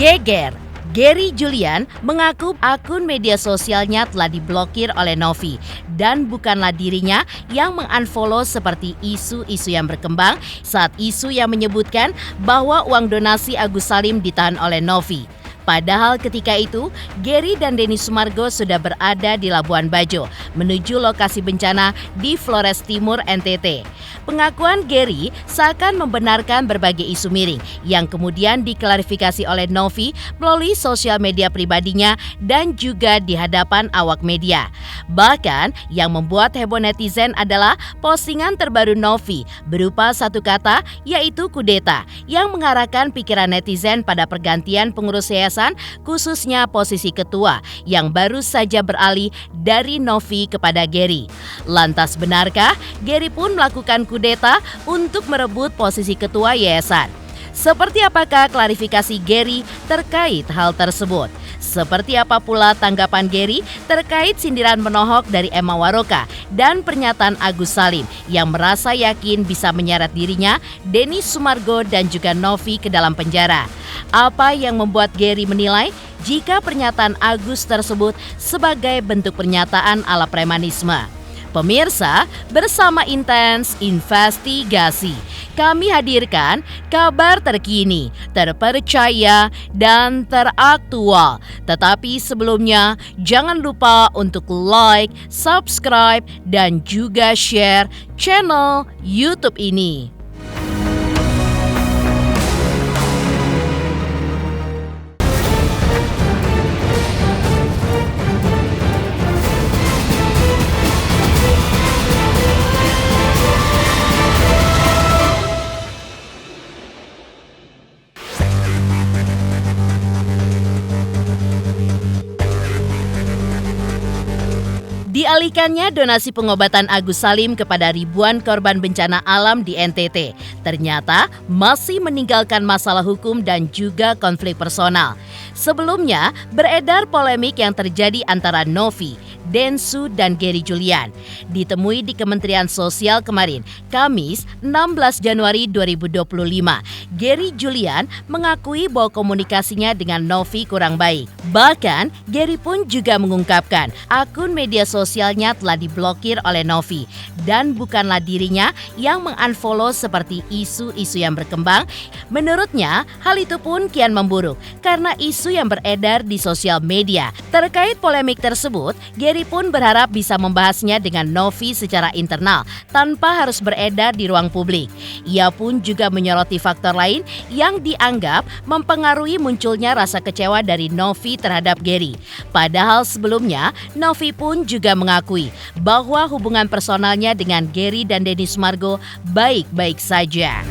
Geger, Gary Julian mengaku akun media sosialnya telah diblokir oleh Novi dan bukanlah dirinya yang mengunfollow seperti isu-isu yang berkembang saat isu yang menyebutkan bahwa uang donasi Agus Salim ditahan oleh Novi. Padahal ketika itu, Gary dan Denny Sumargo sudah berada di Labuan Bajo menuju lokasi bencana di Flores Timur, NTT. Pengakuan Gary seakan membenarkan berbagai isu miring yang kemudian diklarifikasi oleh Novi melalui sosial media pribadinya dan juga di hadapan awak media. Bahkan yang membuat heboh netizen adalah postingan terbaru Novi berupa satu kata yaitu kudeta yang mengarahkan pikiran netizen pada pergantian pengurus yayasan khususnya posisi ketua yang baru saja beralih dari Novi kepada Gary. Lantas benarkah Gary pun melakukan kudeta untuk merebut posisi ketua yayasan? Seperti apakah klarifikasi Gary terkait hal tersebut? Seperti apa pula tanggapan Gary terkait sindiran menohok dari Emma Waroka dan pernyataan Agus Salim yang merasa yakin bisa menyeret dirinya, Denny Sumargo dan juga Novi ke dalam penjara? Apa yang membuat Gary menilai jika pernyataan Agus tersebut sebagai bentuk pernyataan ala premanisme? Pemirsa, bersama Intens Investigasi, kami hadirkan kabar terkini, terpercaya, dan teraktual. Tetapi sebelumnya, jangan lupa untuk like, subscribe, dan juga share channel YouTube ini. Dialihkannya donasi pengobatan Agus Salim kepada ribuan korban bencana alam di NTT, ternyata masih meninggalkan masalah hukum dan juga konflik personal. Sebelumnya, beredar polemik yang terjadi antara Novi, Densu, dan Gary Julian. Ditemui di Kementerian Sosial kemarin, Kamis 16 Januari 2025, Gary Julian mengakui bahwa komunikasinya dengan Novi kurang baik. Bahkan, Gary pun juga mengungkapkan akun media sosialnya telah diblokir oleh Novi dan bukanlah dirinya yang mengunfollow seperti isu-isu yang berkembang. Menurutnya, hal itu pun kian memburuk karena isu yang beredar di sosial media. Terkait polemik tersebut, Gary pun berharap bisa membahasnya dengan Novi secara internal tanpa harus beredar di ruang publik. Ia pun juga menyoroti faktor lain yang dianggap mempengaruhi munculnya rasa kecewa dari Novi terhadap Gary. Padahal sebelumnya, Novi pun juga mengakui bahwa hubungan personalnya dengan Gary dan Denny Sumargo baik-baik saja.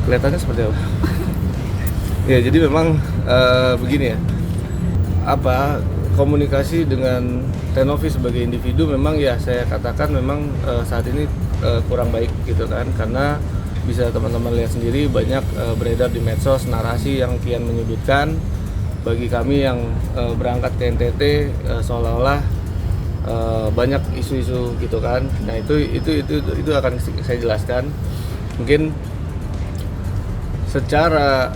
Kelihatannya seperti apa? Ya, jadi memang begini ya. Komunikasi dengan Tenovi sebagai individu memang ya saya katakan memang saat ini kurang baik gitu kan, karena bisa teman-teman lihat sendiri banyak beredar di medsos narasi yang kian menyudutkan bagi kami yang berangkat ke NTT seolah-olah banyak isu-isu gitu kan. Nah itu akan saya jelaskan. Mungkin secara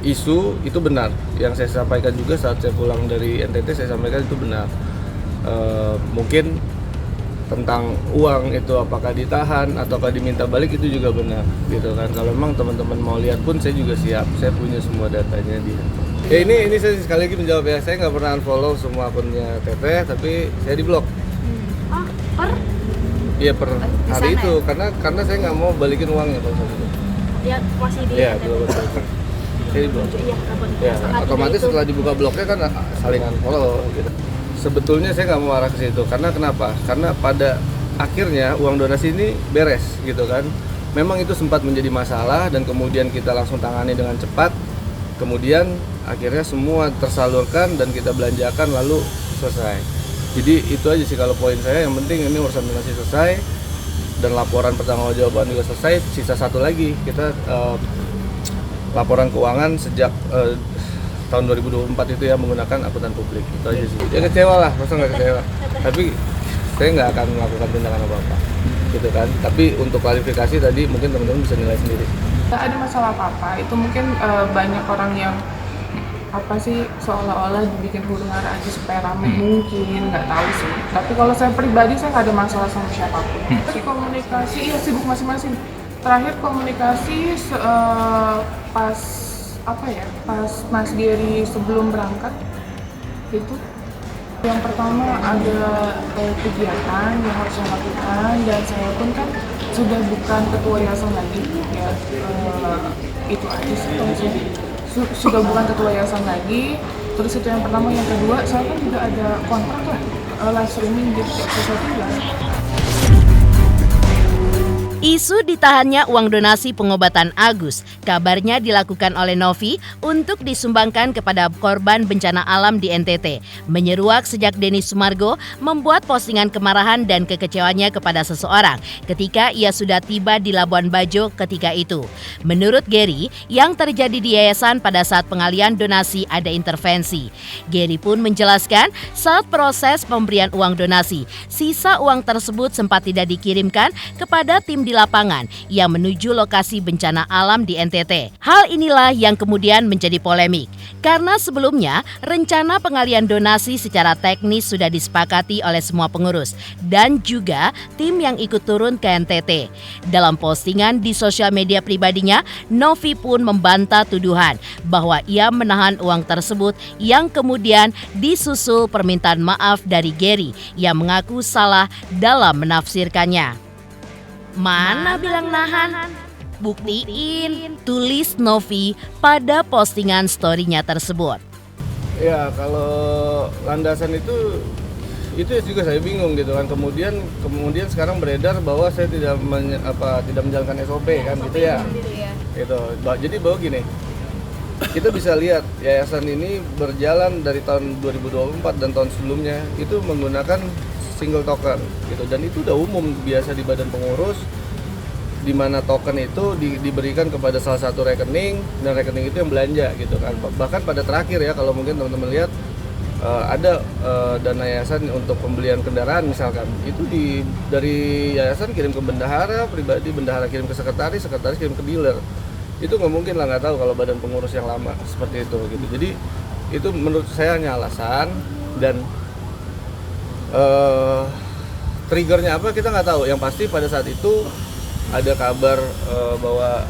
isu itu benar yang saya sampaikan juga saat saya pulang dari NTT, saya sampaikan itu benar. Mungkin tentang uang itu apakah ditahan ataukah diminta balik itu juga benar gitu kan. Kalau memang teman-teman mau lihat pun saya juga siap, saya punya semua datanya di handphone. Ya ini saya sekali lagi menjawab ya, saya nggak pernah unfollow semua akunnya Teteh, tapi saya diblok. Iya per hari itu ya? karena saya nggak mau balikin uangnya kalau itu. Ya masih di. Iya belum. Saya diblok. Ya otomatis setelah dibuka bloknya kan saling unfollow gitu. Sebetulnya saya nggak mau arah ke situ, karena kenapa? Karena pada akhirnya uang donasi ini beres gitu kan. Memang itu sempat menjadi masalah dan kemudian kita langsung tangani dengan cepat. Kemudian akhirnya semua tersalurkan dan kita belanjakan lalu selesai. Jadi itu aja sih kalau poin saya, yang penting ini urusan donasi selesai dan laporan pertanggungjawaban juga selesai. Sisa satu lagi, kita laporan keuangan sejak tahun 2024 itu ya menggunakan akuntan publik. Itu aja sih. Ya kecewa lah, masa nggak kecewa. Tapi saya nggak akan melakukan tindakan apa-apa. gitu kan. Tapi untuk klarifikasi tadi mungkin teman-teman bisa nilai sendiri. Nggak ada masalah apa-apa, itu mungkin banyak orang yang apa sih seolah-olah dibikin huru hara aja supaya rame, mungkin nggak tahu sih. Tapi kalau saya pribadi saya nggak ada masalah sama siapapun. Tapi komunikasi iya sibuk masing-masing. Terakhir komunikasi pas apa ya, pas Mas Gary sebelum berangkat itu yang pertama ada kegiatan yang harus saya lakukan, dan saya pun kan sudah bukan ketua yayasan lagi ya, itu aja sih kalau saya sudah bukan ketua yayasan lagi. Terus itu yang pertama. Yang kedua, saya kan juga ada kontrak tuh live streaming di sesuatu juga. Isu ditahannya uang donasi pengobatan Agus kabarnya dilakukan oleh Novi untuk disumbangkan kepada korban bencana alam di NTT. Menyeruak sejak Denny Sumargo membuat postingan kemarahan dan kekecewaannya kepada seseorang ketika ia sudah tiba di Labuan Bajo ketika itu. Menurut Gary, yang terjadi di yayasan pada saat pengalian donasi ada intervensi. Gary pun menjelaskan saat proses pemberian uang donasi, sisa uang tersebut sempat tidak dikirimkan kepada tim di lapangan yang menuju lokasi bencana alam di NTT. Hal inilah yang kemudian menjadi polemik karena sebelumnya rencana pengalian donasi secara teknis sudah disepakati oleh semua pengurus dan juga tim yang ikut turun ke NTT. Dalam postingan di sosial media pribadinya, Novi pun membantah tuduhan bahwa ia menahan uang tersebut yang kemudian disusul permintaan maaf dari Gary yang mengaku salah dalam menafsirkannya. Mana bilang nahan? Buktiin, tulis Novi pada postingan story-nya tersebut. Ya kalau landasan itu juga saya bingung gitu kan. Kemudian sekarang beredar bahwa saya tidak menjalankan SOP kan gitu ya. Gitu. Jadi bahwa gini, kita bisa lihat yayasan ini berjalan dari tahun 2024 dan tahun sebelumnya itu menggunakan single token gitu, dan itu udah umum biasa di badan pengurus, di mana token itu diberikan kepada salah satu rekening dan rekening itu yang belanja gitu kan. Bahkan pada terakhir ya, kalau mungkin teman-teman lihat ada dana yayasan untuk pembelian kendaraan misalkan, itu dari yayasan kirim ke bendahara pribadi, bendahara kirim ke sekretaris kirim ke dealer. Itu nggak mungkin lah, nggak tahu kalau badan pengurus yang lama seperti itu gitu. Jadi itu menurut saya hanya alasan, dan triggernya apa kita nggak tahu. Yang pasti pada saat itu ada kabar bahwa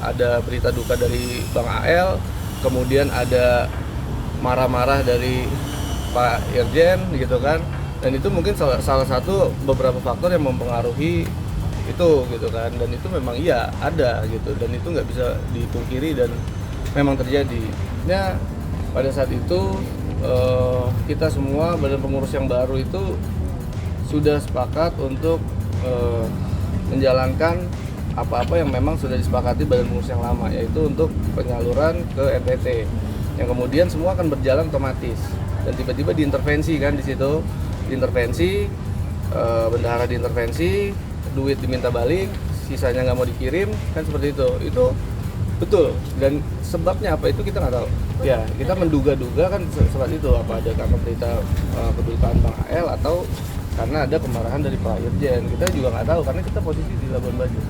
ada berita duka dari Bang AL, kemudian ada marah-marah dari Pak Irjen gitu kan, dan itu mungkin salah satu beberapa faktor yang mempengaruhi itu gitu kan. Dan itu memang iya ada gitu, dan itu nggak bisa dipungkiri dan memang terjadi. Nah pada saat itu kita semua badan pengurus yang baru itu sudah sepakat untuk menjalankan apa-apa yang memang sudah disepakati badan pengurus yang lama, yaitu untuk penyaluran ke NTT, yang kemudian semua akan berjalan otomatis. Dan tiba-tiba diintervensi kan, di situ diintervensi, bendahara diintervensi, duit diminta balik, sisanya nggak mau dikirim kan, seperti itu betul. Dan sebabnya apa itu kita nggak tahu ya. Kita menduga-duga kan seperti itu, apa ada karena berita kedukaan Bang AL atau karena ada kemarahan dari Pak Irjen. Kita juga nggak tahu karena kita posisi di Labuan Bajo.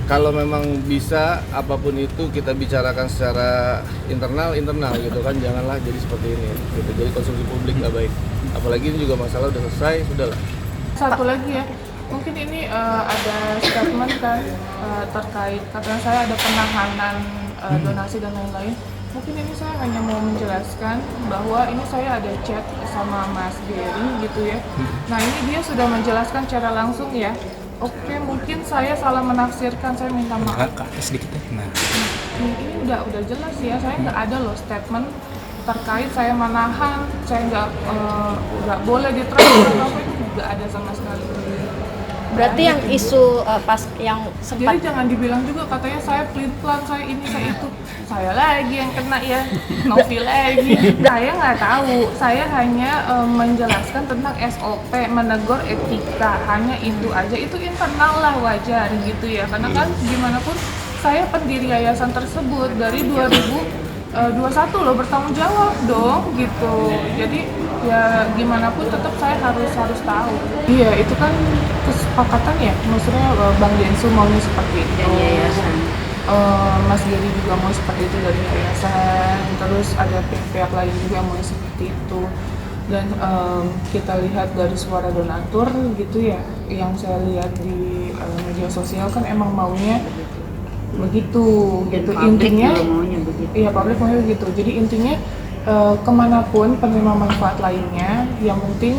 Kalau memang bisa apapun itu kita bicarakan secara internal gitu kan, janganlah jadi seperti ini gitu. Jadi konsumsi publik nggak baik, apalagi ini juga masalah udah selesai, sudahlah. Satu lagi ya, mungkin ini ada statement kan terkait katanya saya ada penahanan donasi dan lain-lain. Mungkin ini saya hanya mau menjelaskan bahwa ini saya ada chat sama Mas Gary gitu ya. Nah ini dia sudah menjelaskan secara langsung ya. Oke, mungkin saya salah menafsirkan, saya minta maaf. Ke atas sedikit ya. Nah. Ini udah jelas ya, saya nggak ada loh statement terkait saya menahan, saya nggak boleh ditransfer, apa itu nggak ada sama sekali. Berarti yang isu pas yang sempat. Jadi jangan dibilang juga katanya saya pelin-pelan, saya ini, saya itu. Saya lagi yang kena ya, Novi lagi. Saya nggak tahu, saya hanya menjelaskan tentang SOP, menegur etika, hanya itu aja. Itu internal lah, wajar gitu ya. Karena kan gimana pun saya pendiri yayasan tersebut dari 2017 21 loh, bertanggung jawab dong gitu. Jadi ya gimana pun tetap saya harus tahu. Iya, itu kan kesepakatan ya, maksudnya Bang Densu maunya seperti itu. Mas Geri juga mau seperti itu dari yayasan, terus ada pihak-pihak lain juga yang mau seperti itu. Dan kita lihat dari suara donatur gitu ya, yang saya lihat di media sosial kan emang maunya begitu gitu intinya. Iya, publik maunya begitu. Jadi intinya kemanapun penerima manfaat lainnya, yang penting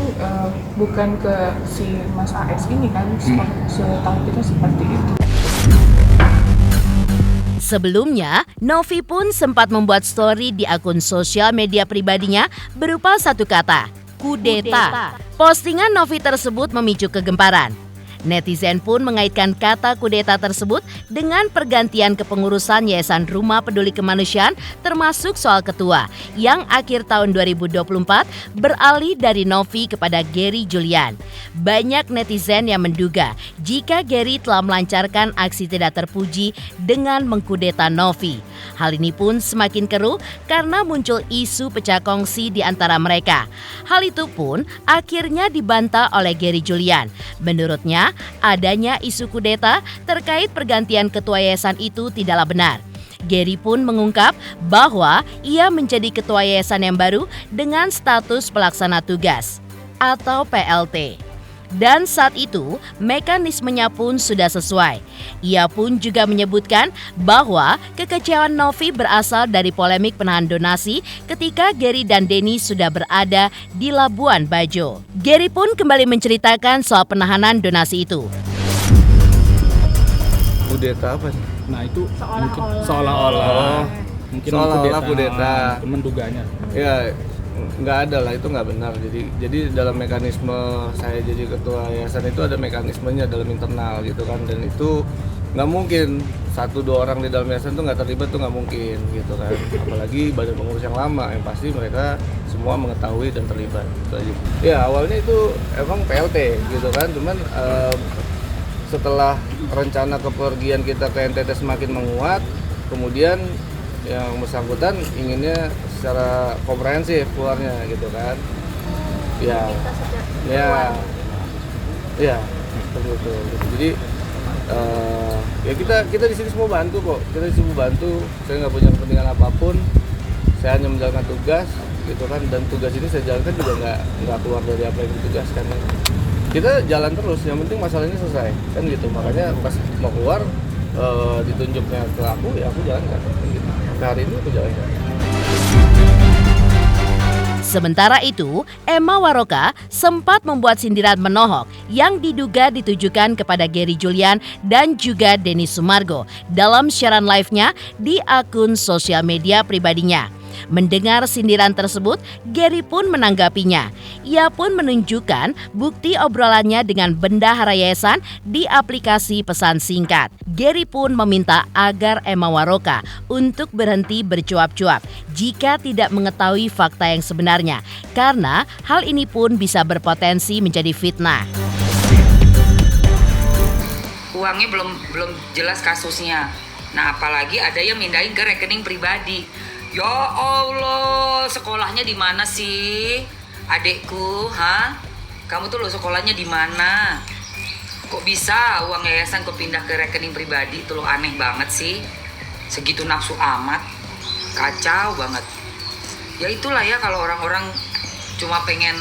bukan ke si Mas AS ini kan, setahu kita seperti itu. Sebelumnya, Novi pun sempat membuat story di akun sosial media pribadinya berupa satu kata, kudeta. Postingan Novi tersebut memicu kegemparan. Netizen pun mengaitkan kata kudeta tersebut dengan pergantian kepengurusan Yayasan Rumah Peduli Kemanusiaan termasuk soal ketua yang akhir tahun 2024 beralih dari Novi kepada Geri Julian. Banyak netizen yang menduga jika Geri telah melancarkan aksi tidak terpuji dengan mengkudeta Novi. Hal ini pun semakin keruh karena muncul isu pecah kongsi di antara mereka. Hal itu pun akhirnya dibantah oleh Geri Julian. Menurutnya, adanya isu kudeta terkait pergantian ketua yayasan itu tidaklah benar. Geri pun mengungkap bahwa ia menjadi ketua yayasan yang baru dengan status pelaksana tugas atau PLT. Dan saat itu, mekanismenya pun sudah sesuai. Ia pun juga menyebutkan bahwa kekecewaan Novi berasal dari polemik penahan donasi ketika Geri dan Denny sudah berada di Labuan Bajo. Geri pun kembali menceritakan soal penahanan donasi itu. Kudeta apa sih? Nah itu Seolah-olah mungkin kudeta. Menduganya. Ya, nggak ada lah, itu nggak benar. Jadi dalam mekanisme saya jadi ketua yayasan itu ada mekanismenya dalam internal gitu kan, dan itu nggak mungkin 1-2 orang di dalam yayasan tuh nggak terlibat, tuh nggak mungkin gitu kan. Apalagi badan pengurus yang lama, yang pasti mereka semua mengetahui dan terlibat gitu aja. Ya awalnya itu emang PLT gitu kan, cuman setelah rencana kepergian kita ke NTT semakin menguat, kemudian yang bersangkutan inginnya secara komprehensif keluarnya gitu kan. Ya betul. Jadi ya kita di sini semua bantu kok. Kita di sini bantu. Saya nggak punya kepentingan apapun. Saya hanya menjalankan tugas gitu kan. Dan tugas ini saya jalankan juga nggak keluar dari apa yang ditugaskan. Kita jalan terus. Yang penting masalah ini selesai kan gitu. Makanya pas mau keluar ditunjuknya ke aku, ya aku jalankan gitu. Sampai hari ini aku jalankan. Sementara itu, Emma Waroka sempat membuat sindiran menohok yang diduga ditujukan kepada Geri Julian dan juga Denny Sumargo dalam siaran live-nya di akun sosial media pribadinya. Mendengar sindiran tersebut, Geri pun menanggapinya. Ia pun menunjukkan bukti obrolannya dengan bendahara yayasan di aplikasi pesan singkat. Geri pun meminta agar Emma Waroka untuk berhenti bercuap-cuap jika tidak mengetahui fakta yang sebenarnya, karena hal ini pun bisa berpotensi menjadi fitnah. Uangnya belum jelas kasusnya. Nah, apalagi ada yang mindahin ke rekening pribadi. Ya Allah, sekolahnya di mana sih? Adekku, Kamu tuh lo sekolahnya di mana? Kok bisa uang yayasan kok pindah ke rekening pribadi? Itu lo aneh banget sih. Segitu nafsu amat. Kacau banget. Ya itulah ya kalau orang-orang cuma pengen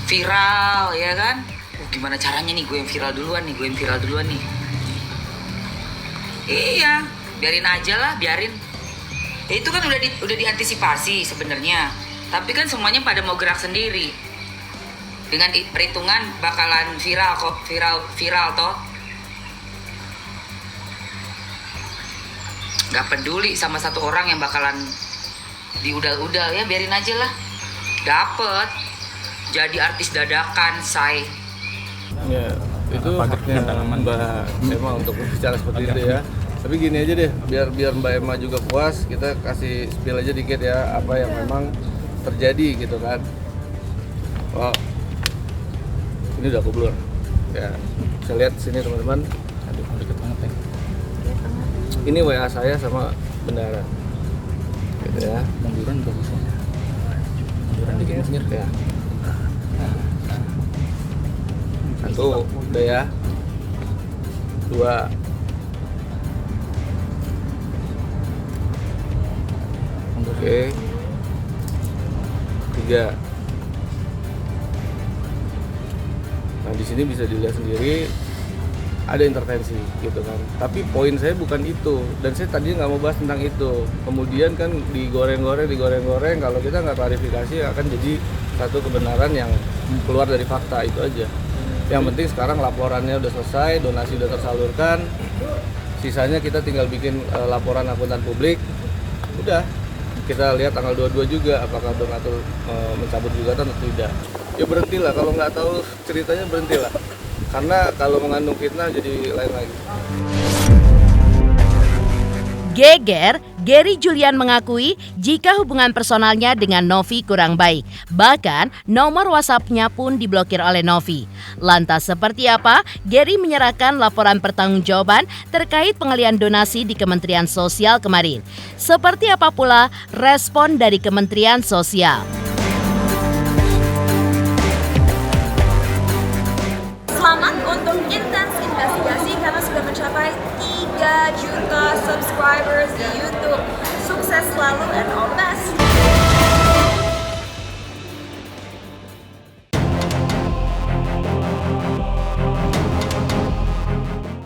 viral ya kan? Gimana caranya nih gue yang viral duluan nih. Iya, biarin aja lah, biarin. Ya, itu kan udah diantisipasi sebenarnya. Tapi kan semuanya pada mau gerak sendiri. Dengan perhitungan bakalan viral toh. Gak peduli sama satu orang yang bakalan diudal-udal, ya biarin aja lah. Dapet, jadi artis dadakan, say. Ya, itu haknya Mbak Emma untuk bicara seperti itu ya. Tapi gini aja deh, biar Mbak Emma juga puas, kita kasih spill aja dikit ya apa yang memang terjadi gitu kan. Wow, ini udah aku blur. Ya, bisa lihat sini teman-teman. Aduh, deket banget ya. Ini WA saya sama bendara. Gitu ya. Munduran juga bisa. Munduran dikit Mas. Ya. Satu, udah ya. Dua. Oke. Tiga. Nah, di sini bisa dilihat sendiri ada intervensi gitu kan. Tapi poin saya bukan itu, dan saya tadi nggak mau bahas tentang itu. Kemudian kan digoreng-goreng, kalau kita nggak klarifikasi akan jadi satu kebenaran yang keluar dari fakta, itu aja. Yang penting sekarang laporannya udah selesai, donasi udah tersalurkan, sisanya kita tinggal bikin laporan akuntan publik. Udah, kita lihat tanggal 22 juga apakah donatur mencabut gugatan atau tidak. Ya berhentilah, kalau nggak tahu ceritanya berhentilah. Karena kalau mengandung fitnah jadi lain lagi. Geger, Gary Julian mengakui jika hubungan personalnya dengan Novi kurang baik. Bahkan nomor WhatsApp-nya pun diblokir oleh Novi. Lantas seperti apa Gary menyerahkan laporan pertanggungjawaban terkait pengalihan donasi di Kementerian Sosial kemarin? Seperti apa pula respon dari Kementerian Sosial? Selamat untuk Intens Investigasi karena sudah mencapai 3 juta subscribers di YouTube. Sukses selalu and all the best.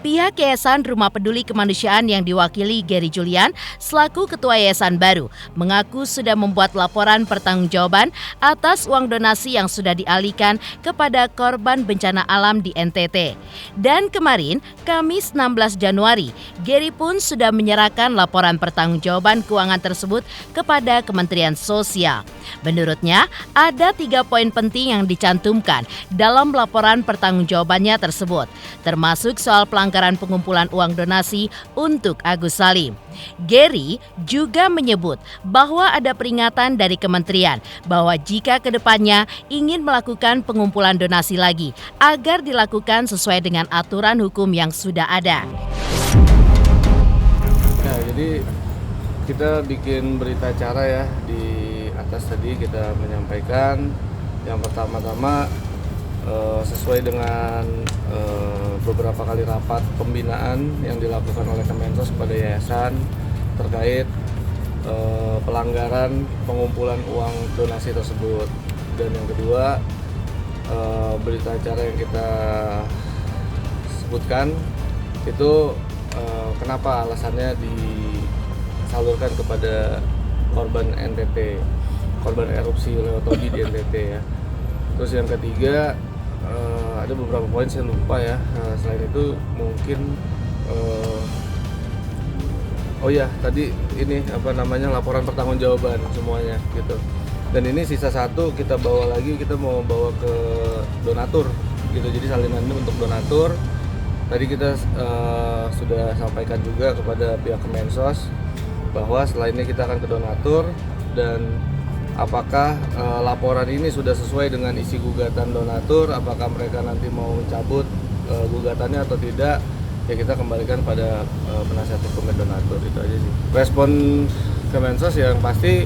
Pihak Yayasan Rumah Peduli Kemanusiaan yang diwakili Gary Julian selaku ketua yayasan baru mengaku sudah membuat laporan pertanggungjawaban atas uang donasi yang sudah dialihkan kepada korban bencana alam di NTT. Dan kemarin, Kamis 16 Januari, Gary pun sudah menyerahkan laporan pertanggungjawaban keuangan tersebut kepada Kementerian Sosial. Menurutnya, ada 3 poin penting yang dicantumkan dalam laporan pertanggungjawabannya tersebut, termasuk soal pelanggaran pengumpulan uang donasi untuk Agus Salim. Gary juga menyebut bahwa ada peringatan dari kementerian bahwa jika kedepannya ingin melakukan pengumpulan donasi lagi agar dilakukan sesuai dengan aturan hukum yang sudah ada. Nah, jadi kita bikin berita acara ya, di atas tadi kita menyampaikan yang pertama-tama sesuai dengan beberapa kali rapat pembinaan yang dilakukan oleh Kemensos kepada yayasan terkait pelanggaran pengumpulan uang donasi tersebut. Dan yang kedua, berita acara yang kita sebutkan itu kenapa alasannya disalurkan kepada korban NTT, korban erupsi Leotobi di NTT ya. Terus yang ketiga, ada beberapa poin saya lupa ya. Selain itu mungkin tadi ini laporan pertanggungjawaban semuanya gitu. Dan ini sisa satu kita bawa lagi, kita mau bawa ke donatur gitu. Jadi salinan ini untuk donatur. Tadi kita sudah sampaikan juga kepada pihak Kemensos bahwa setelah ini kita akan ke donatur, dan apakah laporan ini sudah sesuai dengan isi gugatan donatur, apakah mereka nanti mau mencabut gugatannya atau tidak, ya kita kembalikan pada penasihat hukum donatur. Itu aja sih. Respon Kemensos yang pasti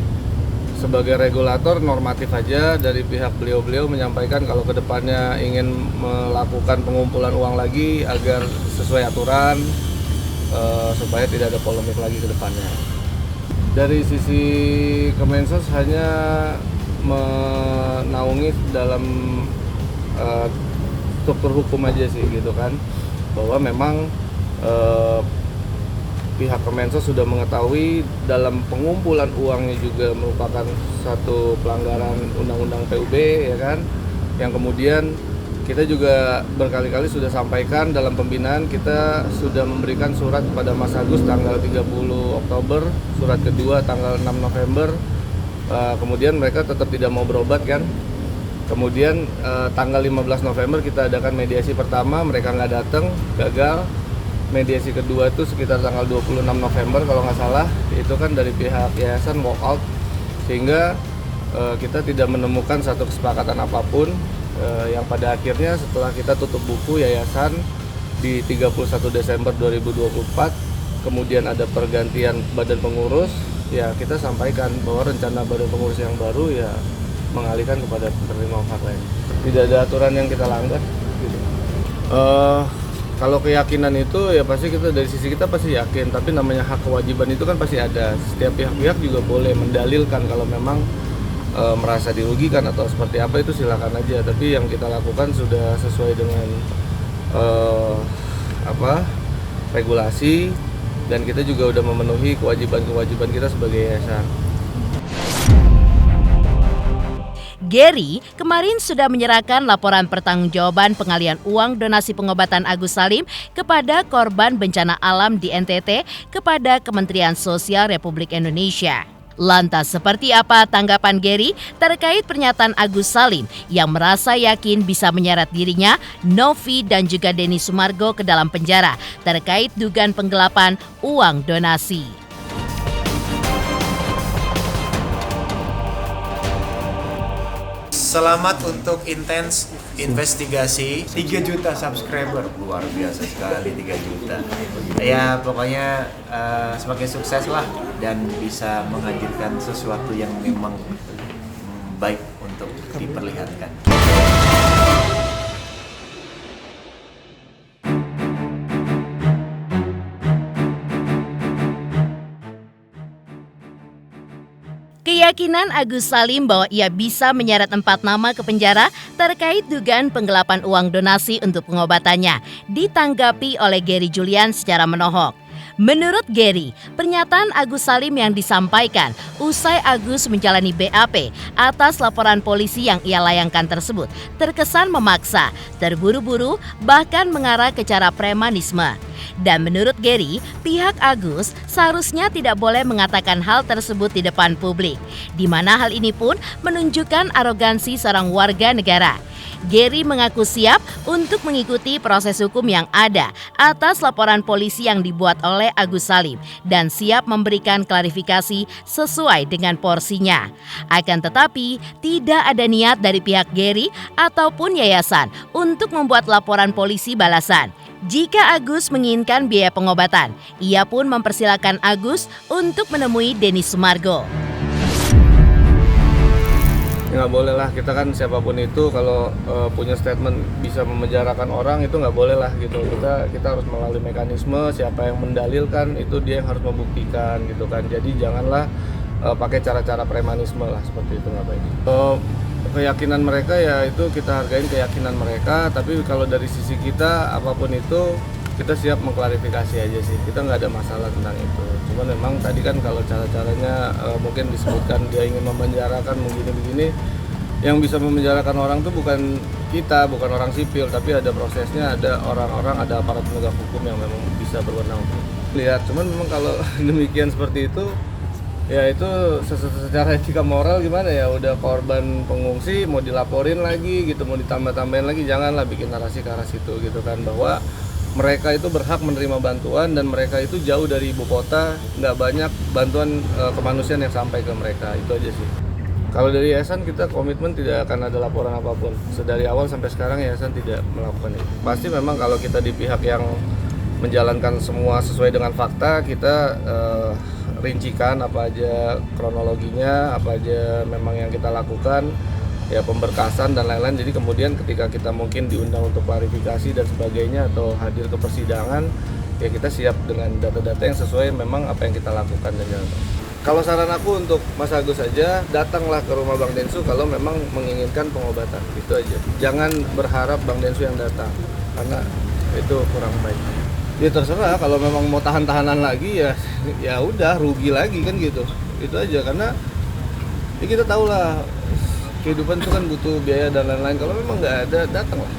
sebagai regulator normatif aja, dari pihak beliau menyampaikan kalau kedepannya ingin melakukan pengumpulan uang lagi agar sesuai aturan, supaya tidak ada polemik lagi ke depannya. Dari sisi Kemensos hanya menaungi dalam struktur hukum aja sih gitu kan, bahwa memang pihak Kemensos sudah mengetahui dalam pengumpulan uangnya juga merupakan satu pelanggaran undang-undang PUB ya kan, yang kemudian kita juga berkali-kali sudah sampaikan dalam pembinaan. Kita sudah memberikan surat kepada Mas Agus tanggal 30 Oktober, surat kedua tanggal 6 November. Kemudian mereka tetap tidak mau berobat kan. Kemudian tanggal 15 November kita adakan mediasi pertama, mereka nggak datang, gagal. Mediasi kedua itu sekitar tanggal 26 November kalau nggak salah, itu kan dari pihak yayasan walk out, sehingga kita tidak menemukan satu kesepakatan apapun. Yang pada akhirnya setelah kita tutup buku yayasan di 31 Desember 2024, kemudian ada pergantian badan pengurus, ya kita sampaikan bahwa rencana badan pengurus yang baru ya mengalihkan kepada penerima manfaat lain. Tidak ada aturan yang kita langgar. Gitu. Kalau keyakinan itu ya pasti kita dari sisi kita pasti yakin, tapi namanya hak kewajiban itu kan pasti ada. Setiap pihak-pihak juga boleh mendalilkan kalau memang merasa dirugikan atau seperti apa, itu silakan aja. Tapi yang kita lakukan sudah sesuai dengan regulasi, dan kita juga udah memenuhi kewajiban-kewajiban kita sebagai yayasan. Gary kemarin sudah menyerahkan laporan pertanggungjawaban pengalihan uang donasi pengobatan Agus Salim kepada korban bencana alam di NTT kepada Kementerian Sosial Republik Indonesia. Lantas seperti apa tanggapan Gary terkait pernyataan Agus Salim yang merasa yakin bisa menyeret dirinya, Novi dan juga Denny Sumargo ke dalam penjara terkait dugaan penggelapan uang donasi? Selamat untuk intens investigasi 3 juta subscriber, luar biasa sekali 3 juta. Ya pokoknya semakin sukses lah dan bisa menghadirkan sesuatu yang memang baik untuk diperlihatkan. Keyakinan Agus Salim bahwa ia bisa menyeret 4 nama ke penjara terkait dugaan penggelapan uang donasi untuk pengobatannya ditanggapi oleh Gary Julian secara menohok. Menurut Gary, pernyataan Agus Salim yang disampaikan usai Agus menjalani BAP atas laporan polisi yang ia layangkan tersebut terkesan memaksa, terburu-buru, bahkan mengarah ke cara premanisme. Dan menurut Gary, pihak Agus seharusnya tidak boleh mengatakan hal tersebut di depan publik, di mana hal ini pun menunjukkan arogansi seorang warga negara. Gary mengaku siap untuk mengikuti proses hukum yang ada atas laporan polisi yang dibuat oleh Agus Salim dan siap memberikan klarifikasi sesuai dengan porsinya. Akan tetapi, tidak ada niat dari pihak Gary ataupun yayasan untuk membuat laporan polisi balasan. Jika Agus menginginkan biaya pengobatan, ia pun mempersilakan Agus untuk menemui Denny Sumargo. Ya nggak boleh lah, kita kan siapapun itu kalau punya statement bisa memenjarakan orang itu nggak boleh lah gitu. Kita harus melalui mekanisme, siapa yang mendalilkan itu dia yang harus membuktikan gitu kan. Jadi janganlah pakai cara-cara premanisme lah seperti itu, nggak baik. Keyakinan mereka ya itu kita hargain keyakinan mereka, tapi kalau dari sisi kita apapun itu kita siap mengklarifikasi aja sih, kita nggak ada masalah tentang itu. Cuman memang tadi kan kalau cara-caranya mungkin disebutkan dia ingin memenjarakan begini-begini, yang bisa memenjarakan orang tuh bukan kita, bukan orang sipil, tapi ada prosesnya, ada orang-orang, ada aparat penegak hukum yang memang bisa berwenang untuk lihat. Cuman memang kalau demikian seperti itu, ya itu secara etika moral gimana ya, udah korban pengungsi mau dilaporin lagi gitu, mau ditambah-tambahin lagi, janganlah bikin narasi ke arah situ gitu kan, bahwa mereka itu berhak menerima bantuan dan mereka itu jauh dari ibu kota, nggak banyak bantuan kemanusiaan yang sampai ke mereka, itu aja sih. Kalau dari yayasan kita komitmen tidak akan ada laporan apapun, dari awal sampai sekarang yayasan tidak melakukan itu. Pasti memang kalau kita di pihak yang menjalankan semua sesuai dengan fakta, kita rincikan apa aja kronologinya, apa aja memang yang kita lakukan, ya pemberkasan dan lain-lain. Jadi kemudian ketika kita mungkin diundang untuk klarifikasi dan sebagainya atau hadir ke persidangan, ya kita siap dengan data-data yang sesuai memang apa yang kita lakukan dan jalan. Kalau saran aku untuk Mas Agus saja, datanglah ke rumah Bang Densu kalau memang menginginkan pengobatan, itu aja. Jangan berharap Bang Densu yang datang, karena itu kurang baik. Ya terserah, kalau memang mau tahan-tahanan lagi ya udah rugi lagi kan gitu. Itu aja, karena ya kita tahu lah kehidupan itu kan butuh biaya dan lain-lain. Kalau memang nggak ada, datanglah.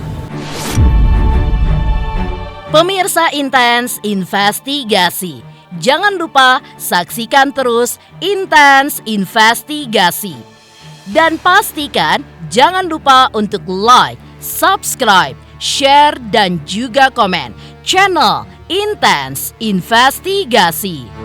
Pemirsa Intens Investigasi, jangan lupa saksikan terus Intens Investigasi. Dan pastikan jangan lupa untuk like, subscribe, share, dan juga komen channel Intens Investigasi.